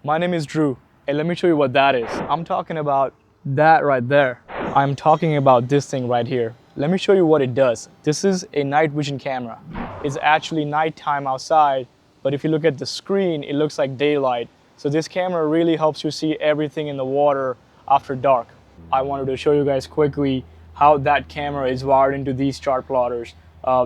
My name is Dhru, and let me show you what that is. I'm talking about that right there. I'm talking about this thing right here. Let me show you what it does. This is a night vision camera. It's actually nighttime outside, but if you look at the screen, it looks like daylight. So this camera really helps you see everything in the water after dark. I wanted to show you guys quickly how that camera is wired into these chart plotters.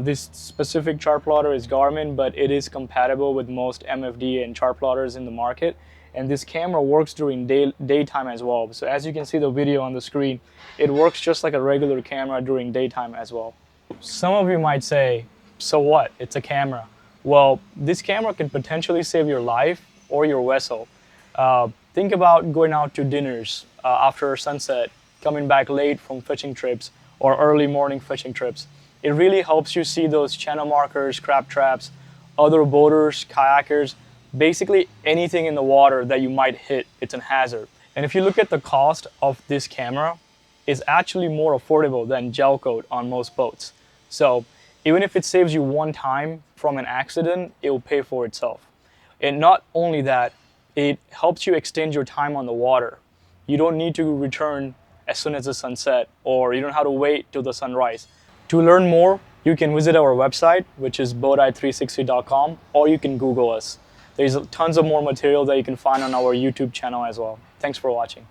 This specific chart plotter is Garmin, but it is compatible with most MFD and chart plotters in the market. And this camera works during daytime as well. So as you can see the video on the screen, it works just like a regular camera during daytime as well. Some of you might say, so what? It's a camera. Well, this camera can potentially save your life or your vessel. Think about going out to dinners after sunset, coming back late from fishing trips or early morning fishing trips. It really helps you see those channel markers, crab traps, other boaters, kayakers, basically anything in the water that you might hit. It's a hazard. And if you look at the cost of this camera, it's actually more affordable than gel coat on most boats. So even if it saves you one time from an accident, it will pay for itself. And not only that, it helps you extend your time on the water. You don't need to return as soon as the sun sets, or you don't have to wait till the sunrise. To learn more, you can visit our website, which is boateye360.com, or you can Google us. There's tons of more material that you can find on our YouTube channel as well. Thanks for watching.